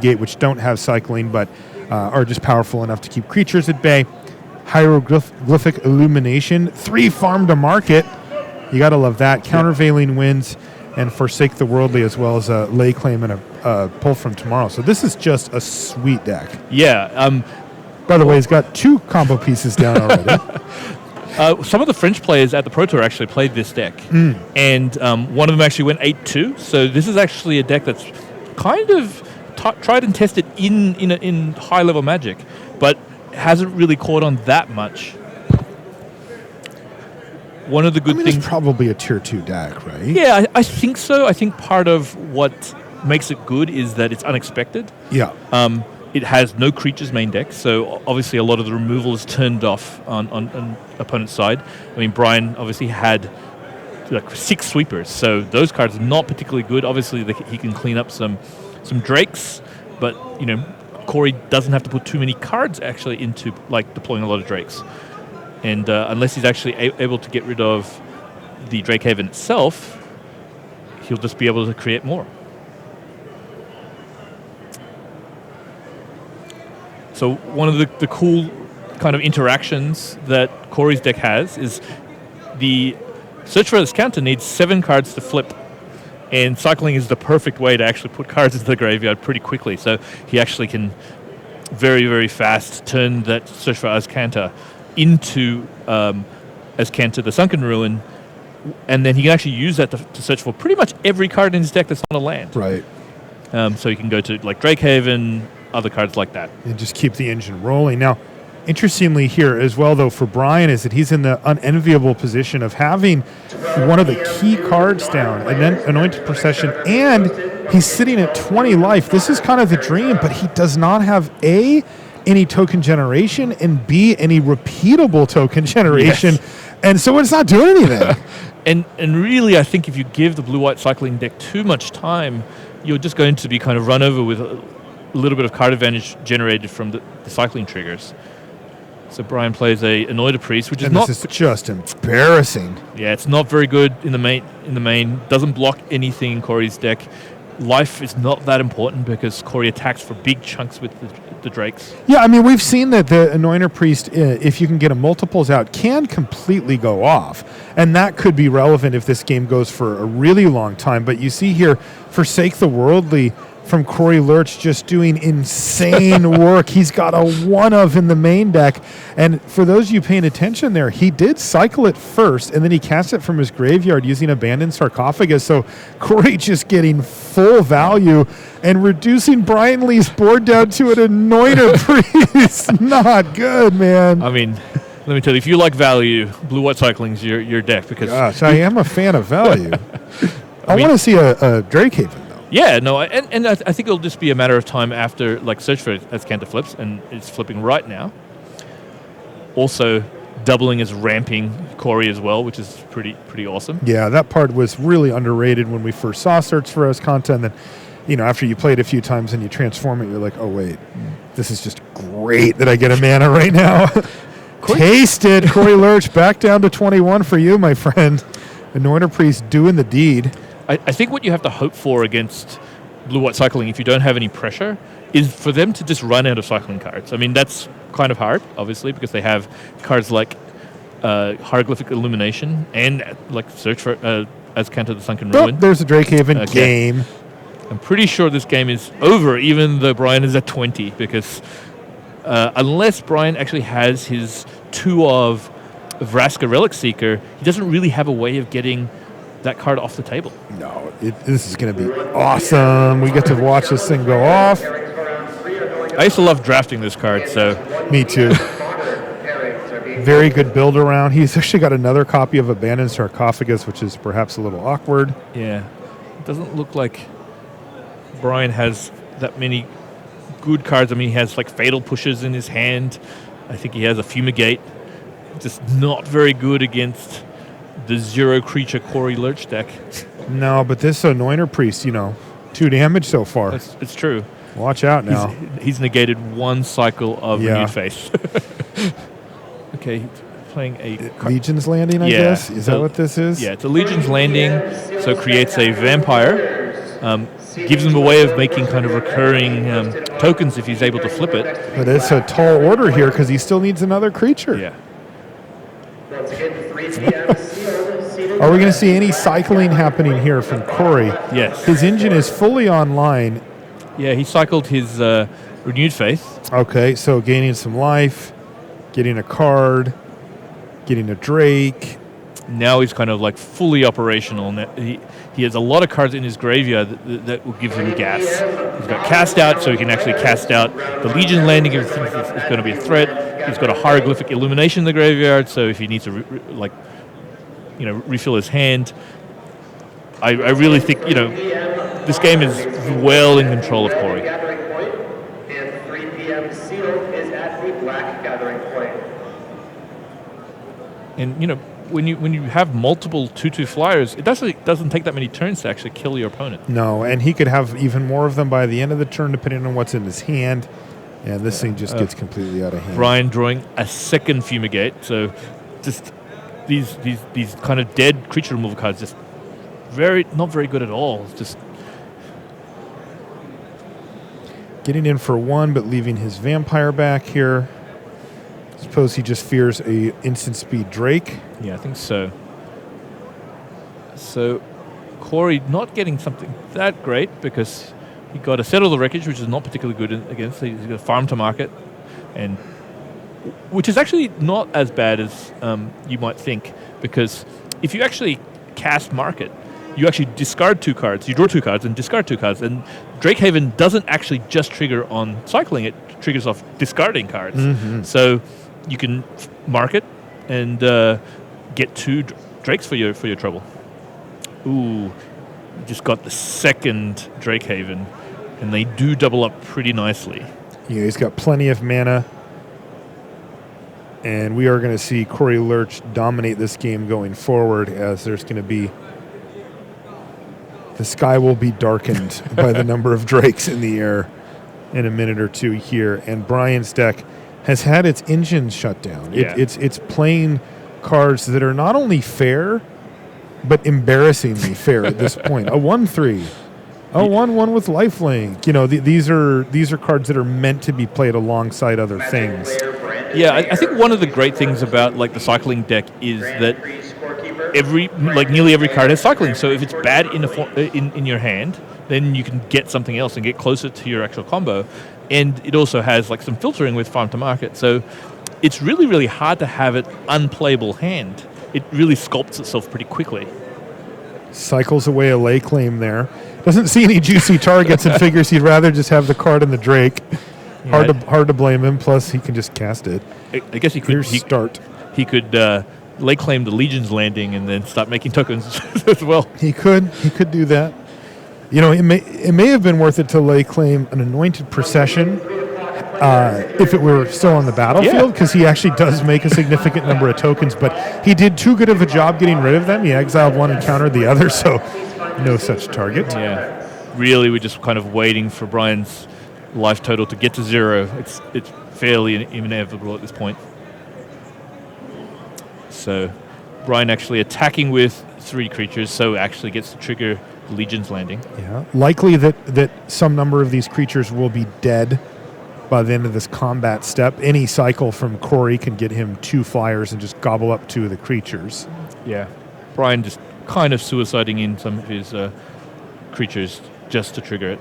Gate, which don't have cycling but are just powerful enough to keep creatures at bay. Hieroglyphic Illumination, 3 farm to market. You got to love that. Countervailing Winds and Forsake the Worldly, as well as a Lay Claim and a Pull from Tomorrow. So this is just a sweet deck. Yeah. By the way, he's got 2 combo pieces down already. Some of the French players at the Pro Tour actually played this deck. And one of them actually went 8-2. So this is actually a deck that's kind of tried and tested in high-level Magic, but hasn't really caught on that much. One of the good things... it's probably a Tier 2 deck, right? Yeah, I think so. I think part of what makes it good is that it's unexpected. Yeah. It has no creatures main deck, so obviously a lot of the removal is turned off on opponent's side. I mean, Brian obviously had like 6 sweepers, so those cards are not particularly good. Obviously, he can clean up some Drakes, but, Corey doesn't have to put too many cards actually into, like, deploying a lot of Drakes. And unless he's actually able to get rid of the Drake Haven itself, he'll just be able to create more. So one of the cool kind of interactions that Corey's deck has is the Search for this counter needs 7 cards to flip, and cycling is the perfect way to actually put cards into the graveyard pretty quickly. So he actually can very, very fast turn that Search for Azcanta into Azcanta the Sunken Ruin, and then he can actually use that to search for pretty much every card in his deck that's not a land. Right. So he can go to like Drakehaven, other cards like that. And just keep the engine rolling. Now, interestingly here as well, though, for Brian, is that he's in the unenviable position of having one of the key cards down, and then Anointed Procession, and he's sitting at 20 life. This is kind of the dream, but he does not have A, any token generation, and B, any repeatable token generation. Yes. And so it's not doing anything. and really, I think if you give the blue-white cycling deck too much time, you're just going to be kind of run over with a little bit of card advantage generated from the cycling triggers. So Brian plays a Anointed Priest, which is not... this is just embarrassing. Yeah, it's not very good in the main. Doesn't block anything in Corey's deck. Life is not that important because Corey attacks for big chunks with the Drakes. Yeah, I mean, we've seen that the Anointer Priest, if you can get a multiples out, can completely go off. And that could be relevant if this game goes for a really long time. But you see here, Forsake the Worldly from Corey Lerch just doing insane work. He's got a 1-of in the main deck. And for those of you paying attention there, he did cycle it first, and then he cast it from his graveyard using Abandoned Sarcophagus. So Corey just getting full value and reducing Brian Lee's board down to an Anointer Priest. Not good, man. I mean, let me tell you, if you like value, blue-white cycling's your deck. Because gosh, I am a fan of value. I want to see a Drakehaven. Yeah, no, and I think it'll just be a matter of time after, like, Search for Azcanta flips, and it's flipping right now. Also, doubling as ramping Corey as well, which is pretty awesome. Yeah, that part was really underrated when we first saw Search for Azcanta, and then, after you play it a few times and you transform it, you're like, oh, wait, this is just great that I get a mana right now. Taste it, Corey Lerch, back down to 21 for you, my friend. Anointer Priest doing the deed. I think what you have to hope for against blue-white cycling, if you don't have any pressure, is for them to just run out of cycling cards. I mean, that's kind of hard, obviously, because they have cards like Hieroglyphic Illumination and like Search for Azcanta the Sunken Ruin. There's a Drakehaven game. I'm pretty sure this game is over, even though Brian is at 20, because unless Brian actually has his 2 of Vraska Relic Seeker, he doesn't really have a way of getting that card off the table. No, this is going to be awesome. We get to watch this thing go off. I used to love drafting this card, so... Me too. Very good build around. He's actually got another copy of Abandoned Sarcophagus, which is perhaps a little awkward. Yeah. It doesn't look like Brian has that many good cards. I mean, he has like Fatal Pushes in his hand. I think he has a Fumigate. Just not very good against the 0-creature Corey Lerch deck. No, but this Anointer Priest, 2 damage so far. It's true. Watch out now. He's negated 1 cycle of Renewed Face. Okay, playing a... Legion's Landing, I guess? Is that what this is? Yeah, it's a Legion's Landing, so it creates a Vampire. gives him a way of making kind of recurring tokens if he's able to flip it. But it's a tall order here because he still needs another creature. Yeah. Are we going to see any cycling happening here from Corey? Yes. His engine is fully online. Yeah, he cycled his Renewed Faith. Okay, so gaining some life, getting a card, getting a Drake. Now he's kind of like fully operational. He has a lot of cards in his graveyard that will give him gas. He's got cast out, so he can actually cast out the Legion landing if he thinks it's going to be a threat. He's got a hieroglyphic illumination in the graveyard, so if he needs to refill his hand. I really think this game is well in control of Corey. And 3 p.m. Sealed is at the Black Gathering Point. And when you have multiple 2/2 flyers, it doesn't take that many turns to actually kill your opponent. No, and he could have even more of them by the end of the turn, depending on what's in his hand. And this thing just gets completely out of hand. Brian drawing a second Fumigate, so just these kind of dead creature removal cards, just not very good at all. It's just getting in for one, but leaving his vampire back here. Suppose he just fears a instant speed Drake. Yeah, I think so. So Corey not getting something that great because he got a Settle the Wreckage, which is not particularly good against. He's got a Farm to Market, and which is actually not as bad as you might think, because if you actually cast Market, you actually discard 2 cards. You draw 2 cards and discard 2 cards, and Drakehaven doesn't actually just trigger on cycling; it triggers off discarding cards. Mm-hmm. So you can mark it and get 2 Drakes for your trouble. Ooh, just got the second Drakehaven, and they do double up pretty nicely. Yeah, he's got plenty of mana, and we are going to see Corey Lerch dominate this game going forward, as there's going to be the sky will be darkened by the number of Drakes in the air in a minute or two here, and Brian's deck has had its engine shut down. Yeah. It's playing cards that are not only fair, but embarrassingly fair at this point. A 1/3, a 1/1 with lifelink. These are cards that are meant to be played alongside other things. Yeah, I think one of the great things about the cycling deck is that nearly every card has cycling. So if it's bad in your hand, then you can get something else and get closer to your actual combo. And it also has some filtering with Farm to Market. So it's really, really hard to have an unplayable hand. It really sculpts itself pretty quickly. Cycles away a lay claim there. Doesn't see any juicy targets and figures he'd rather just have the card and the Drake. Yeah, Hard to blame him. Plus, he can just cast it. I guess he could start. He could lay claim the Legion's landing and then start making tokens as well. He could do that. It may have been worth it to lay claim an Anointed Procession if it were still on the battlefield, because he actually does make a significant number of tokens, but he did too good of a job getting rid of them. He exiled one and countered the other, so no such target. Yeah, really, we're just kind of waiting for Brian's life total to get to 0. It's fairly inevitable at this point. So Brian actually attacking with 3 creatures, so actually gets to trigger the Legion's landing. Yeah, likely that some number of these creatures will be dead by the end of this combat step. Any cycle from Corey can get him 2 flyers and just gobble up 2 of the creatures. Yeah, Brian just kind of suiciding in some of his creatures just to trigger it.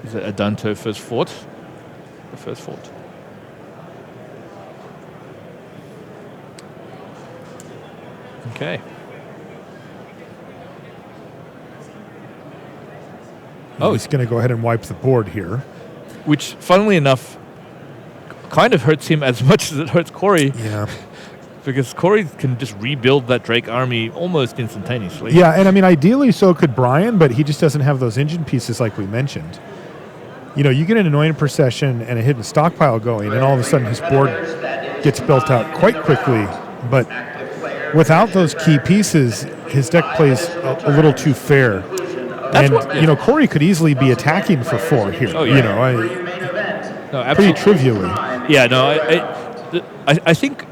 Is it Adanto first fort? The first fort. Okay. Oh, he's going to go ahead and wipe the board here. Which, funnily enough, kind of hurts him as much as it hurts Corey. Yeah. Because Corey can just rebuild that Drake army almost instantaneously. Yeah, and ideally so could Brian, but he just doesn't have those engine pieces like we mentioned. You get an Anointed Procession and a hidden stockpile going, and all of a sudden his board gets built out quite quickly. But without those key pieces, his deck plays a little too fair. Corey could easily be attacking for 4 here. Oh, yeah. Pretty trivially. Yeah, no, I think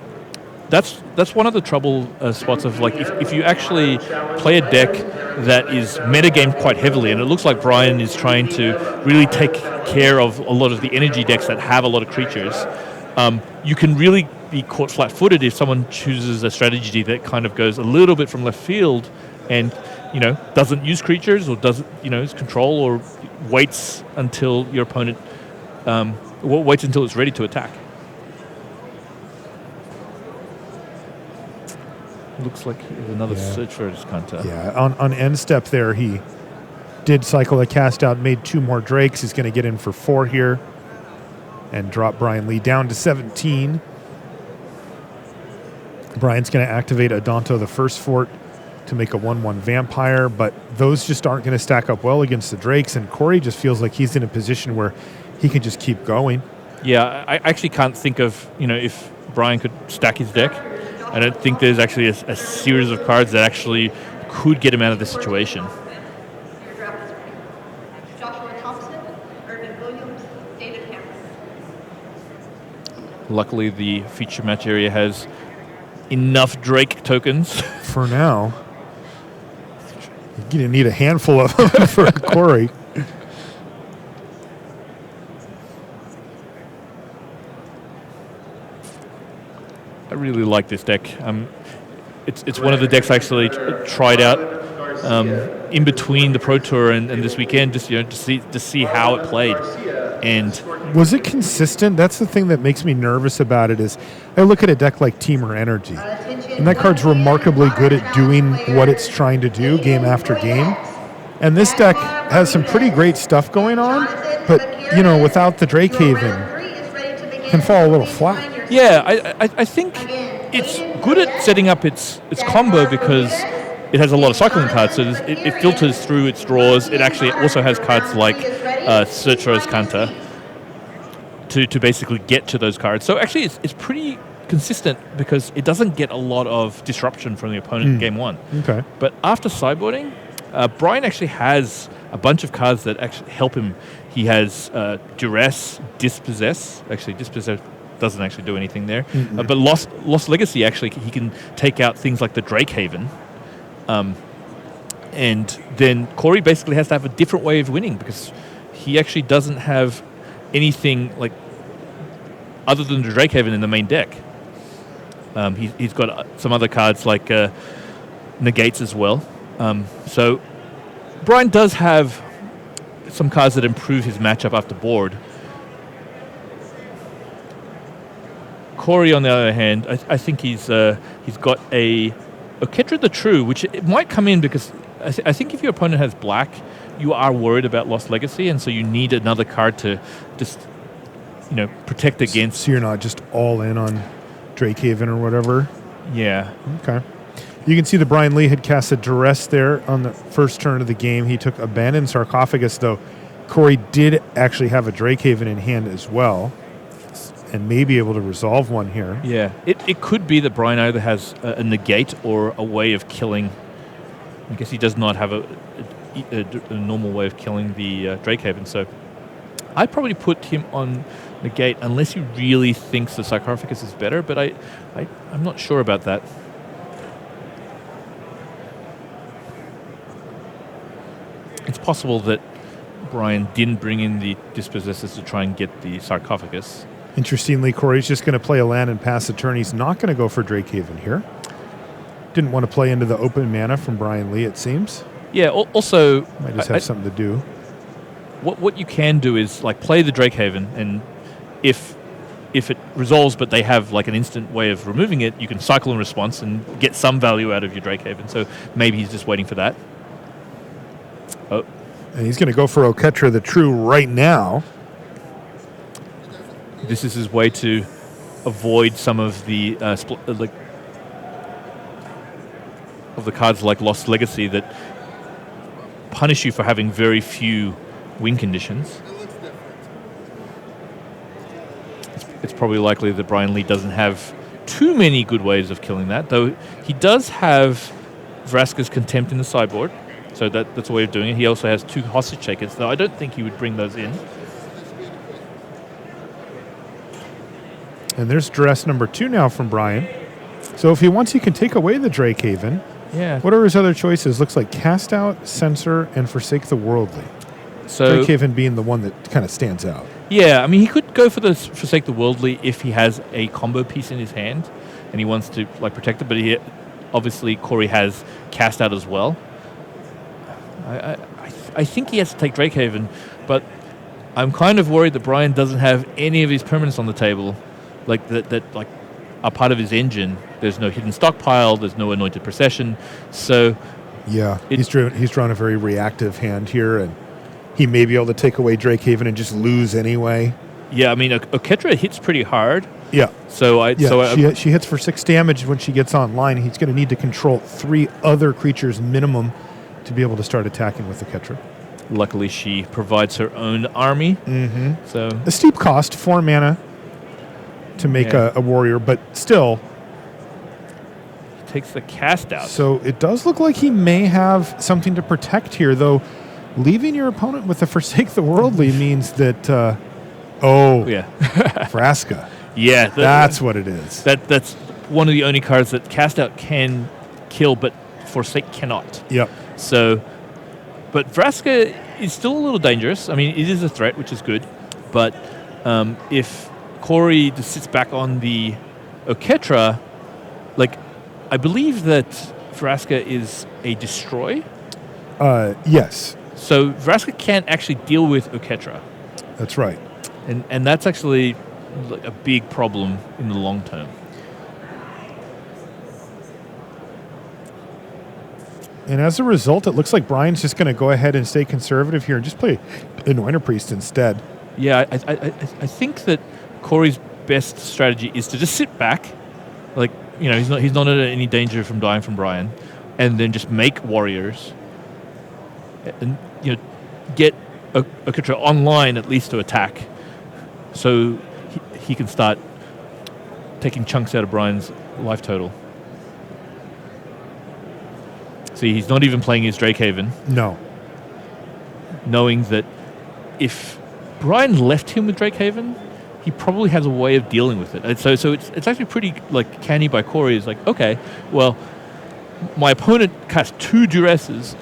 that's one of the trouble spots of like if you actually play a deck that is metagame quite heavily, and it looks like Brian is trying to really take care of a lot of the energy decks that have a lot of creatures. You can really be caught flat-footed if someone chooses a strategy that kind of goes a little bit from left field, and doesn't use creatures or doesn't use control or waits until your opponent waits until it's ready to attack. Looks like there's another search for his counter. Yeah, on end step there, he did cycle a cast out, made 2 more Drakes. He's going to get in for 4 here and drop Brian Lee down to 17. Brian's going to activate Adonto the First Fort to make a 1/1 Vampire, but those just aren't going to stack up well against the Drakes, and Corey just feels like he's in a position where he can just keep going. Yeah, I actually can't think of, if Brian could stack his deck. I don't think there's actually a series of cards that actually could get him out of this situation. Luckily, the feature match area has enough Drake tokens. For now. You're going to need a handful of them for Corey. I really like this deck. It's one of the decks I actually tried out in between the Pro Tour and this weekend, just to see how it played. And was it consistent? That's the thing that makes me nervous about it. Is I look at a deck like Teamer Energy, and that card's remarkably good at doing what it's trying to do game after game. And this deck has some pretty great stuff going on, but without the Drake Haven, can fall a little flat. Yeah, I think it's good at setting up its combo because it has a lot of cycling cards, so it filters through its draws. It actually also has cards like Search for Kanta to basically get to those cards. So actually it's pretty consistent because it doesn't get a lot of disruption from the opponent in game 1. Okay. But after sideboarding, Brian actually has a bunch of cards that actually help him. He has Duress, Dispossess. Actually, Dispossess doesn't actually do anything there. But Lost Legacy, actually, he can take out things like the Drake Haven. And then Corey basically has to have a different way of winning because he actually doesn't have anything like other than the Drake Haven in the main deck. He's got some other cards like Negates as well. So Brian does have some cards that improve his matchup after board. Corey, on the other hand, I think he's got a Oketra the True, which it might come in because I think if your opponent has black, you are worried about Lost Legacy, and so you need another card to just protect against. So you're not just all in on Drake Haven or whatever. Yeah. Okay. You can see that Brian Lee had cast a Duress there on the first turn of the game. He took Abandoned Sarcophagus, though. Corey did actually have a Drake Haven in hand as well, and may be able to resolve one here. Yeah. It could be that Brian either has a negate or a way of killing. I guess he does not have a normal way of killing the Drake Haven, so I'd probably put him on negate unless he really thinks the Sarcophagus is better, but I'm not sure about that. It's possible that Brian didn't bring in the Dispossessors to try and get the Sarcophagus. Interestingly, Corey's just going to play a land and pass a turn. He's not going to go for Drake Haven here. Didn't want to play into the open mana from Brian Lee, it seems. Yeah, also... Might just have something to do. What you can do is like play the Drake Haven, and if it resolves but they have like an instant way of removing it, you can cycle in response and get some value out of your Drake Haven. So maybe he's just waiting for that. Oh. And he's going to go for Oketra the True right now. This is his way to avoid some of the of the cards like Lost Legacy that punish you for having very few win conditions. It's probably likely that Brian Lee doesn't have too many good ways of killing that, though he does have Vraska's Contempt in the sideboard, so that's a way of doing it. He also has 2 Hostage Takers, though I don't think he would bring those in. And there's Duress number 2 now from Brian. So if he wants, he can take away the Drakehaven. Yeah. What are his other choices? Looks like Cast Out, Censor, and Forsake the Worldly. So Drakehaven being the one that kind of stands out. yeah, I mean, he could go for the Forsake the Worldly if he has a combo piece in his hand and he wants to like protect it. But obviously Corey has Cast Out as well. I think he has to take Drakehaven, but I'm kind of worried that Brian doesn't have any of his permanents on the table, like that like are part of his engine. There's no hidden stockpile. There's no anointed procession. So yeah, he's drawn a very reactive hand here, and he may be able to take away Drakehaven and just lose anyway. Yeah, I mean, Oketra hits pretty hard. Yeah. She hits for 6 damage when she gets online. He's going to need to control 3 other creatures minimum to be able to start attacking with Oketra. Luckily, she provides her own army. Mm-hmm. So a steep cost, 4 mana to make a warrior, but still. He takes the Cast Out. So it does look like he may have something to protect here, though. Leaving your opponent with the Forsake the Worldly means that, Vraska. Yeah. That's what it is. That's one of the only cards that Cast Out can kill, but Forsake cannot. Yep. So, but Vraska is still a little dangerous. I mean, it is a threat, which is good. But if Corey just sits back on the Oketra, like, I believe that Vraska is a destroy. Yes. So Vraska can't actually deal with Oketra. That's right. And that's actually a big problem in the long term. And as a result, it looks like Brian's just going to go ahead and stay conservative here and just play Anointer Priest instead. Yeah, I think that Corey's best strategy is to just sit back, like, you know, he's not in any danger from dying from Brian, and then just make warriors, and get Oketra online at least to attack, so he can start taking chunks out of Brian's life total. See, he's not even playing his Drakehaven. No. Knowing that if Brian left him with Drakehaven, he probably has a way of dealing with it. And so it's actually pretty like canny by Corey. Is like, okay, well, my opponent cast 2 duresses,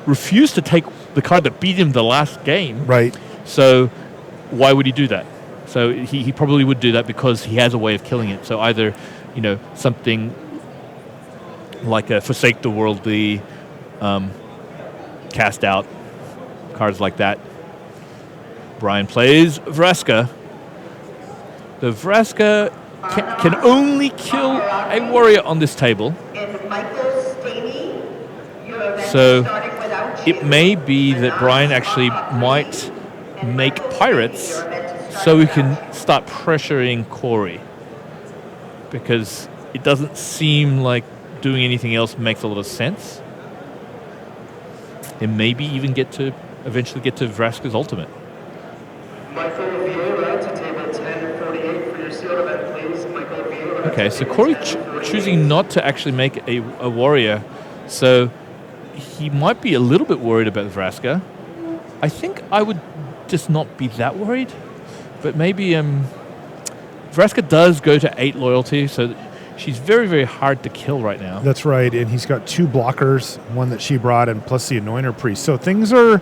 refused to take the card that beat him the last game. Right. So why would he do that? So he probably would do that because he has a way of killing it. So either, something like a Forsake the Worldly, Cast Out, cards like that. Brian plays Vraska. The Vraska can only kill a warrior on this table. So it may be that Brian actually might make pirates so we can start pressuring Corey, because it doesn't seem like doing anything else makes a lot of sense. And maybe even eventually get to Vraska's ultimate. Michael Vieira to table 1048 for your sealed event, please. Michael Vieira. Okay, so Corey choosing not to actually make a warrior, so he might be a little bit worried about Vraska. I think I would just not be that worried, but maybe Vraska does go to 8 loyalty, so she's very, very hard to kill right now. That's right, and he's got 2 blockers, one that she brought, and plus the Anointer Priest. So things are...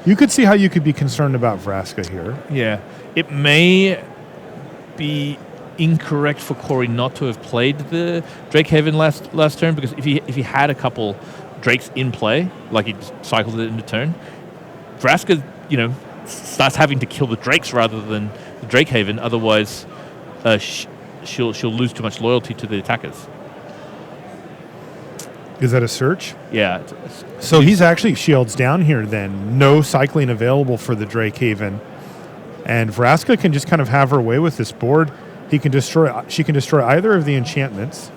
You could see how you could be concerned about Vraska here. Yeah. It may be incorrect for Corey not to have played the Drakehaven last turn, because if he had a couple Drakes in play, like he cycled it into turn, Vraska, starts having to kill the Drakes rather than the Drakehaven. Otherwise, she'll lose too much loyalty to the attackers. Is that a search? Yeah. So he's actually shields down here then. No cycling available for the Drakehaven. And Vraska can just kind of have her way with this board. She can destroy either of the enchantments.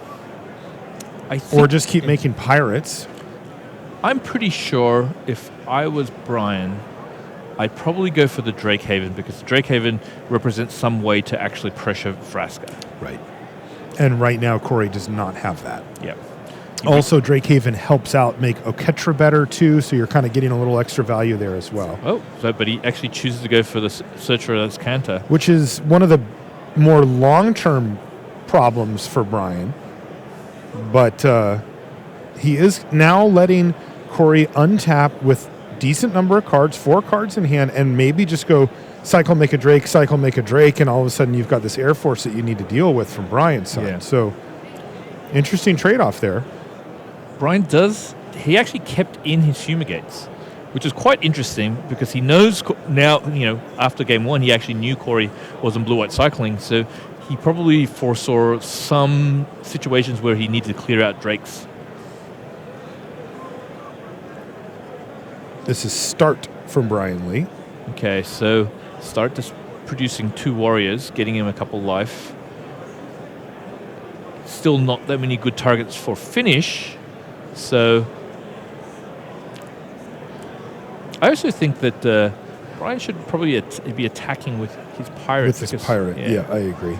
Or just keep making pirates. I'm pretty sure if I was Brian, I'd probably go for the Drakehaven, because the Drakehaven represents some way to actually pressure Vraska. Right. And right now, Corey does not have that. Yeah. Also, Drakehaven helps out make Oketra better, too, so you're kind of getting a little extra value there as well. Oh, but he actually chooses to go for the Searcher as Cantor. Which is one of the more long-term problems for Brian, But he is now letting Corey untap with decent number of cards, 4 cards in hand, and maybe just go cycle, make a Drake, and all of a sudden you've got this Air Force that you need to deal with from Brian's side. Yeah. So, interesting trade-off there. Brian he actually kept in his Fumigates, which is quite interesting because he knows now, after game 1, he actually knew Corey was in blue-white cycling, so he probably foresaw some situations where he needed to clear out Drakes. This is start from Brian Lee. Okay, so start just producing 2 warriors, getting him a couple life. Still not that many good targets for finish, so I also think that Brian should probably be attacking with his pirate. With his pirate, yeah, I agree.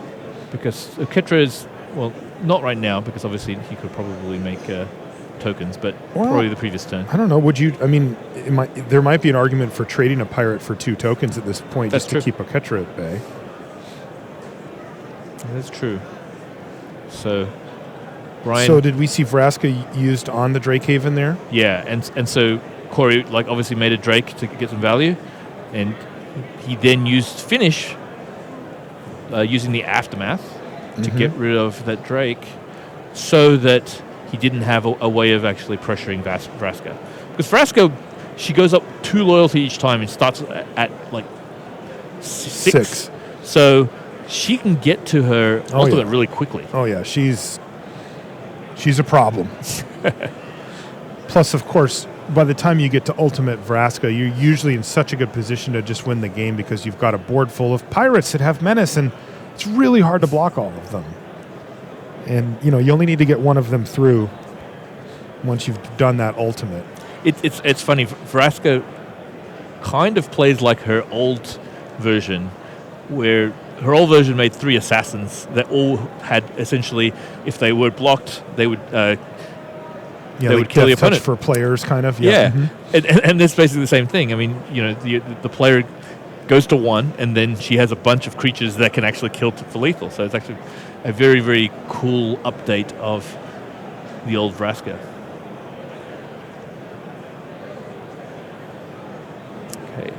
Because Ketra is, well, not right now, because obviously he could probably make tokens, but probably the previous turn. I don't know. Would you? I mean, there might be an argument for trading a pirate for 2 tokens at this point, That's just true. to keep a Ketra at bay. That's true. So, Brian. So did we see Vraska used on the Drakehaven there? Yeah, and so Corey obviously made a Drake to get some value, and he then used finish using the aftermath to get rid of that Drake, so that he didn't have a way of actually pressuring Vraska. Because Vraska, she goes up 2 loyalty each time and starts at like 6. So she can get to her ultimate really quickly. Oh yeah, she's a problem. Plus, of course, by the time you get to ultimate Vraska, you're usually in such a good position to just win the game because you've got a board full of pirates that have menace, and it's really hard to block all of them. And, you only need to get one of them through once you've done that ultimate. It's funny. Vraska kind of plays like her old version, where her old version made 3 assassins that all had essentially, if they were blocked, they would they would kill the opponent. For players, kind of. Yeah. Mm-hmm. And it's basically the same thing. I mean, the player goes to 1, and then she has a bunch of creatures that can actually kill for lethal. So it's actually a very, very cool update of the old Vraska. Okay.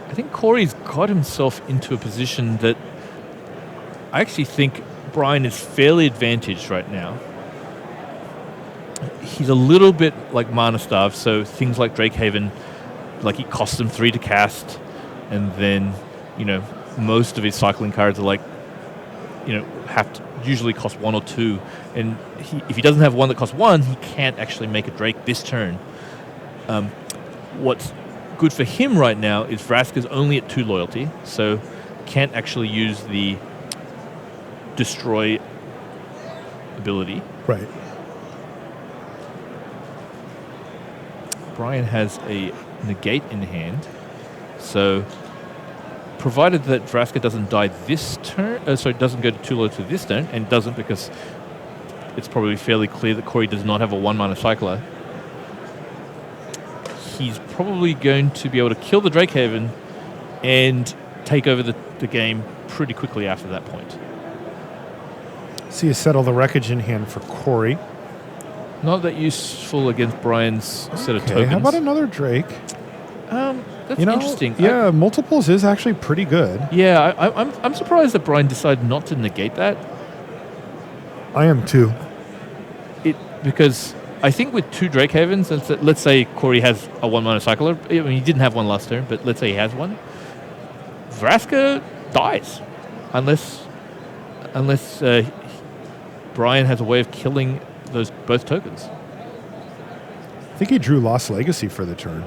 I think Corey's got himself into a position that I actually think Brian is fairly advantaged right now. He's a little bit like Mana Starve, so things like Drakehaven, like it costs him 3 to cast, and then, most of his cycling cards are like, have to usually cost 1 or 2, and if he doesn't have one that costs 1, he can't actually make a Drake this turn. What's good for him right now is Vraska's only at 2 loyalty, so can't actually use the destroy ability. Right. Brian has a negate in hand, so provided that Vraska doesn't die this turn, doesn't go to 2 loyalty this turn, and doesn't because it's probably fairly clear that Corey does not have a 1-mana cycler, he's probably going to be able to kill the Drakehaven and take over the game pretty quickly after that point. So you settle the wreckage in hand for Corey. Not that useful against Brian's set of tokens. How about another Drake? That's interesting. Yeah, multiples is actually pretty good. Yeah, I'm surprised that Brian decided not to negate that. I am too. Because I think with 2 Drakehavens, let's say Corey has a 1-mana cycler. I mean, he didn't have one last turn, but let's say he has one. Vraska dies unless Brian has a way of killing both tokens. I think he drew Lost Legacy for the turn.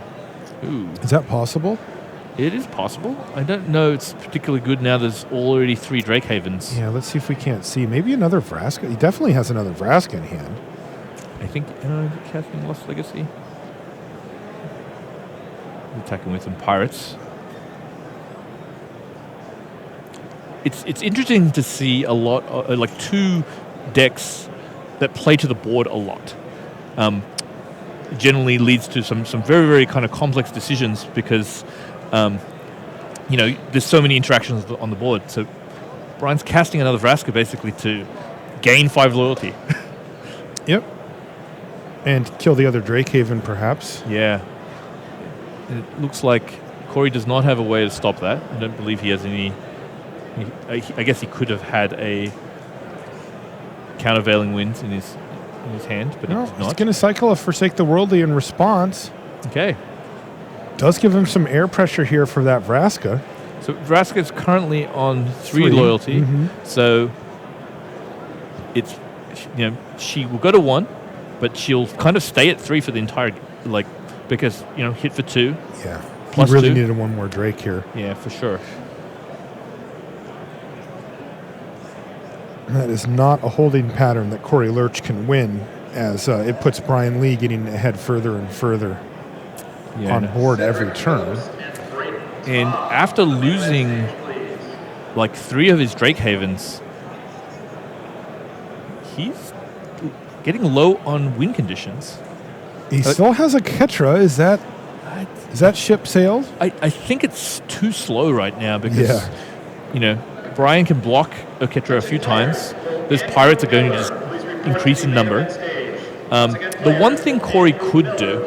Ooh. Is that possible? It is possible. I don't know it's particularly good now there's already 3 Drakehavens. Yeah, let's see if we can't see. Maybe another Vraska. He definitely has another Vraska in hand. I think casting Lost Legacy. Attacking with some pirates. It's interesting to see a lot of, like 2 decks that play to the board a lot. Generally leads to some very, very kind of complex decisions because there's so many interactions on the board. So Brian's casting another Vraska basically to gain 5 loyalty. Yep. And kill the other Drakehaven, perhaps. Yeah. It looks like Corey does not have a way to stop that. I don't believe he has any... I guess he could have had a countervailing wind in his hand, but No, he did he's not. going to cycle a Forsake the Worldly in response. Okay. Does give him some air pressure here for that Vraska. So Vraska is currently on 3 3. loyalty. Mhm. So it's, she will go to 1, but she'll kind of stay at 3 for the entire, because, hit for 2. Yeah. Plus he really 2. needed one more Drake here. Yeah, for sure. That is not a holding pattern that Corey Lerch can win, as it puts Brian Lee getting ahead further and further on board every turn. And after losing 3 of his Drakehavens, he's getting low on win conditions. He still has a Ketra. Is that ship sailed? I think it's too slow right now because, Brian can block a Ketra a few times. Those pirates are going to just increase in number. The one thing Corey could do,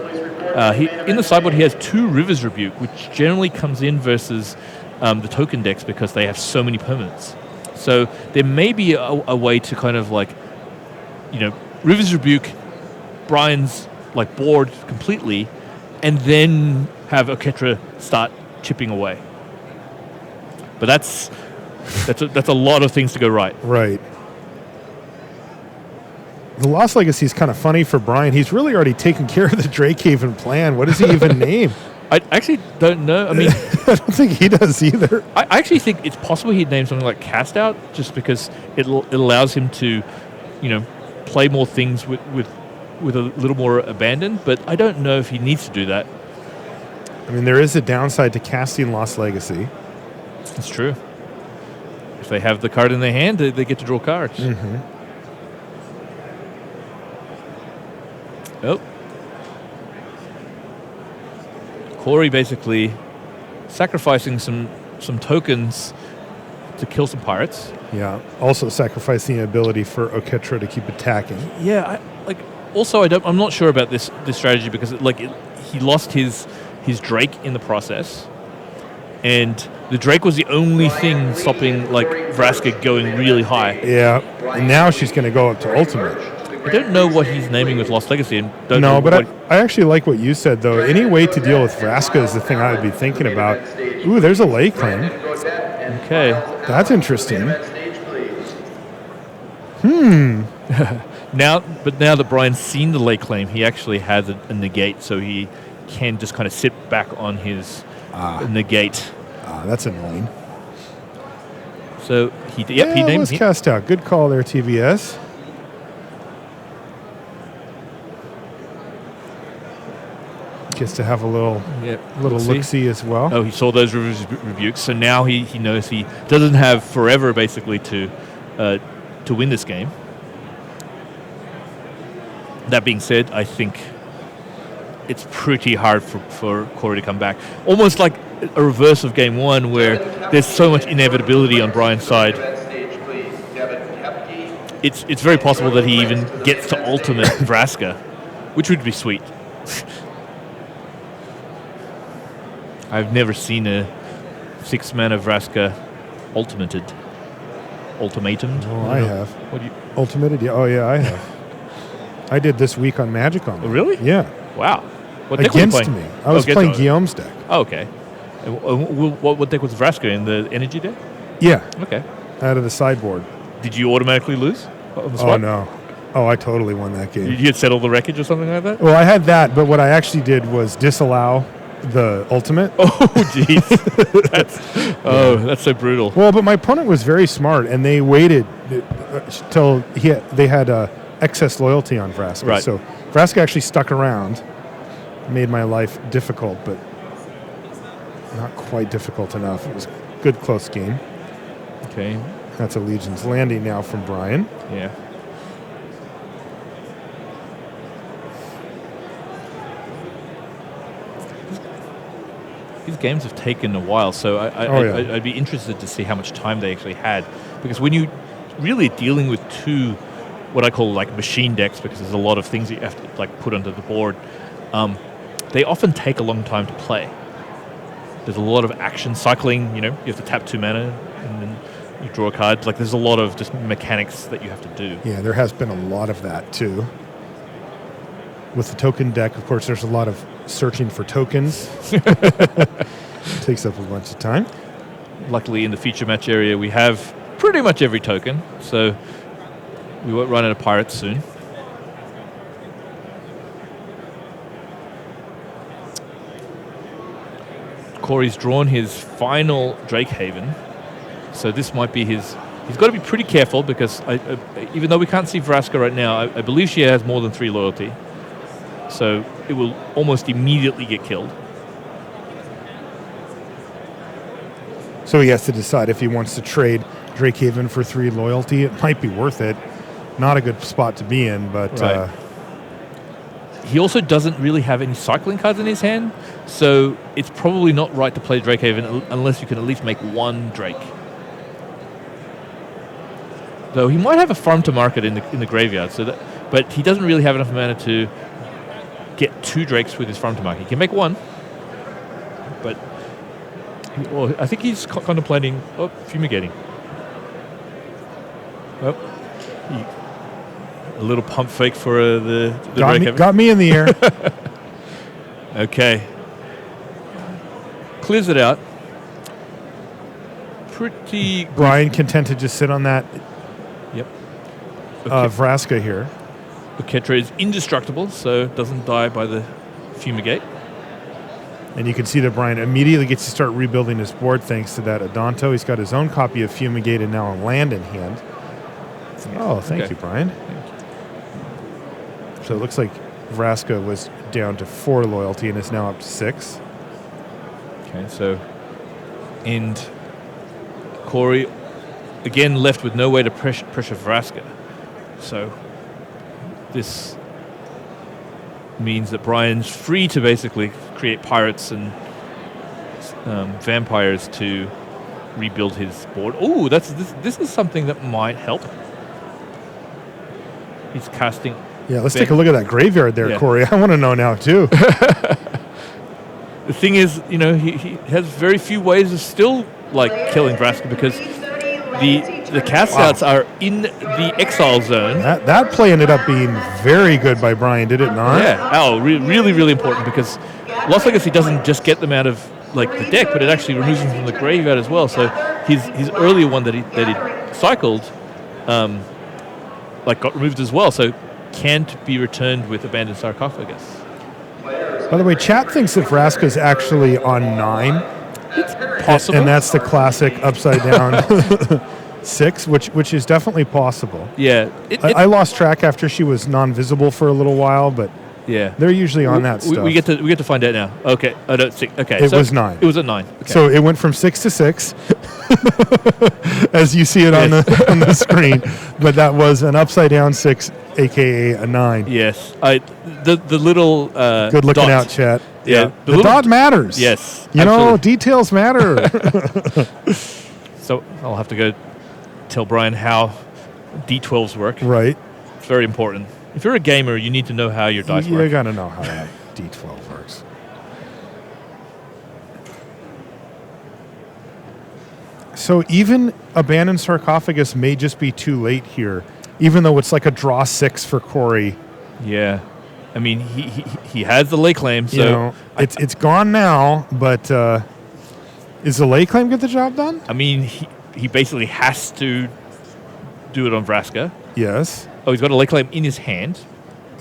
in the sideboard he has 2 Rivers Rebuke, which generally comes in versus the token decks because they have so many permanents. So there may be a way to kind of Rivers Rebuke Brian's board completely, and then have a Ketra start chipping away. But that's a lot of things to go right. Right. The Lost Legacy is kind of funny for Brian. He's really already taken care of the Drakehaven plan. What does he even name? I actually don't know. I mean, I don't think he does either. I actually think it's possible he'd name something like Cast Out, just because it allows him to, play more things with a little more abandon. But I don't know if he needs to do that. I mean, there is a downside to casting Lost Legacy. It's true. If they have the card in their hand, they get to draw cards. Mm-hmm. Oh. Corey basically sacrificing some tokens to kill some pirates. Yeah. Also sacrificing the ability for Oketra to keep attacking. Yeah. I'm not sure about this strategy because he lost his Drake in the process, and the Drake was the only thing stopping Vraska going really high. Yeah. And now she's going to go up to ultimate. I don't know what he's naming with Lost Legacy. I actually like what you said, though. Any way to deal with Vraska is the thing I would be thinking about. Ooh, there's a lay claim. Okay. That's interesting. Now that Brian's seen the lay claim, he actually has a negate, so he can just kind of sit back on his negate. That's annoying. So he named let's cast out. Good call there, TBS. Gets to have a little look-see as well. Oh, he saw those rebukes, so now he knows he doesn't have forever basically to win this game. That being said, I think it's pretty hard for Corey to come back. Almost like a reverse of game 1 where there's so much inevitability on Brian's side. It's very possible that he even gets to ultimate Vraska, which would be sweet. I've never seen a 6-mana Vraska ultimatum. Oh, I have. What do you? Ultimated? Yeah. Oh, yeah, I have. I did this week on Magic on. Oh, really? Yeah. Wow. What deck were you Against playing? me. I was playing Guillaume's deck. Oh, okay. What deck was Vraska in? The energy deck? Yeah. Okay. Out of the sideboard. Did you automatically lose on the spot? Oh, no. Oh, I totally won that game. You had settled the wreckage or something like that? Well, I had that, but what I actually did was disallow the ultimate. Oh, jeez. That's so brutal. Well, but my opponent was very smart, and they waited till they had excess loyalty on Vraska. Right. So Vraska actually stuck around, made my life difficult, but not quite difficult enough. It was a good, close game. Okay. That's a Legion's Landing now from Brian. Yeah. These games have taken a while, so I'd be interested to see how much time they actually had. Because when you really dealing with 2 what I call like machine decks, because there's a lot of things that you have to like put onto the board. They often take a long time to play. There's a lot of action cycling. You have to tap 2 mana and then you draw a card. Like there's a lot of just mechanics that you have to do. Yeah, there has been a lot of that too. With the token deck, of course, there's a lot of searching for tokens. Takes up a bunch of time. Luckily, in the feature match area, we have pretty much every token, so we won't run out of pirates soon. Corey's drawn his final Drakehaven, so this might be his. He's got to be pretty careful because even though we can't see Vraska right now, I believe she has more than 3 loyalty, so it will almost immediately get killed. So he has to decide if he wants to trade Drakehaven for 3 loyalty. It might be worth it. Not a good spot to be in, but... Right. He also doesn't really have any cycling cards in his hand, so it's probably not right to play Drakehaven unless you can at least make 1 Drake. Though he might have a farm to market in the graveyard, but he doesn't really have enough mana to get 2 Drakes with his farm to market. He can make 1, but I think he's contemplating fumigating. A little pump fake for the got me in the air. Okay. Clears it out. Pretty. Brian content to just sit on that. Yep. Vraska here. Oketra is indestructible, so doesn't die by the fumigate. And you can see that Brian immediately gets to start rebuilding his board thanks to that Adanto. He's got his own copy of Fumigate and now a land in hand. Oh, thank you, Brian. So it looks like Vraska was down to 4 loyalty and is now up to 6. Okay, so and Corey again left with no way to pressure Vraska. So this means that Brian's free to basically create pirates and vampires to rebuild his board. Oh, this is something that might help. He's casting. Yeah, let's take a look at that graveyard there, Corey. I want to know now too. The thing is, he has very few ways of still like killing Vraska because the cast outs are in the exile zone. That play ended up being very good by Brian, did it not? Yeah. Oh, really, really important because Lost Legacy doesn't just get them out of like the deck, but it actually removes them from the graveyard as well. So his earlier one that he cycled, got removed as well. So can't be returned with Abandoned Sarcophagus. By the way, chat thinks that Vraska's actually on 9. It's possible. And that's the classic upside down 6, which is definitely possible. Yeah. I lost track after she was non-visible for a little while, but yeah, they're usually on that stuff. We get to find out now. Okay. I don't see. Okay. It was 9. It was at 9. Okay. So it went from 6 to 6, as you see it on the screen. But that was an upside down 6, aka a 9. Yes. The little good looking dot. out, chat. Yeah. The dot matters. Yes. You know, details matter. So I'll have to go tell Brian how D12s work. Right. It's very important. If you're a gamer, you need to know how your dice work. You got to know how that D12 works. So even Abandoned Sarcophagus may just be too late here, even though it's like a draw 6 for Corey. Yeah. I mean, he has the lay claim, so... it's gone now, but is the lay claim get the job done? I mean, he basically has to do it on Vraska. Yes. Oh, he's got a lay claim in his hand.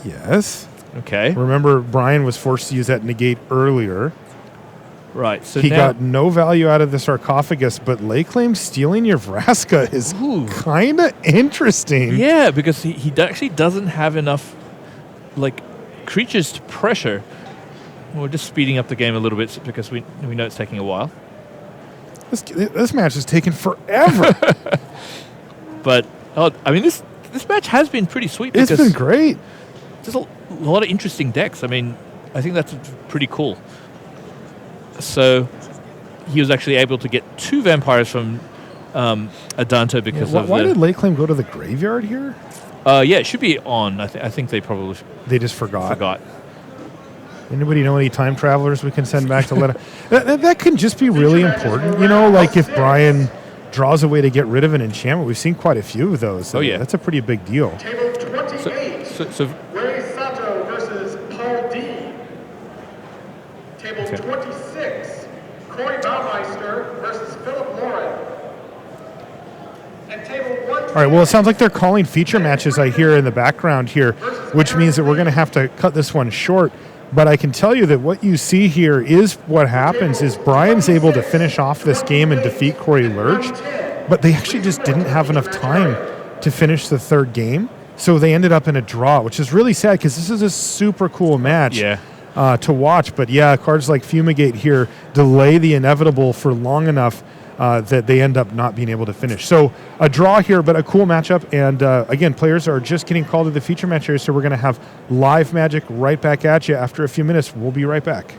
Yes. Okay. Remember, Brian was forced to use that negate earlier. Right. So he got no value out of the sarcophagus, but lay claim stealing your Vraska is kind of interesting. Yeah, because he actually doesn't have enough creatures to pressure. We're just speeding up the game a little bit because we know it's taking a while. This match is taking forever. But this match has been pretty sweet. It's been great. There's a lot of interesting decks. I mean, I think that's pretty cool. So he was actually able to get 2 vampires from Adanto because of why did lay claim go to the graveyard here? Yeah, it should be on. I think they probably They just forgot. Anybody know any time travelers we can send back to let that can just be really important, like if Brian draws a way to get rid of an enchantment. We've seen quite a few of those. Oh, yeah. That's a pretty big deal. Table 28. So Ray Sato versus Paul D. Table 26. Corey Baumeister versus Philip Lauren. And table 1. All right, well, it sounds like they're calling feature matches I hear in the background here, which means that we're going to have to cut this one short. But I can tell you that what you see here is what happens is Brian's able to finish off this game and defeat Corey Lerch, but they actually just didn't have enough time to finish the third game. So they ended up in a draw, which is really sad because this is a super cool match to watch. But yeah, cards like Fumigate here delay the inevitable for long enough that they end up not being able to finish. So a draw here, but a cool matchup. And again, players are just getting called to the feature match here, so we're going to have live Magic right back at you after a few minutes. We'll be right back.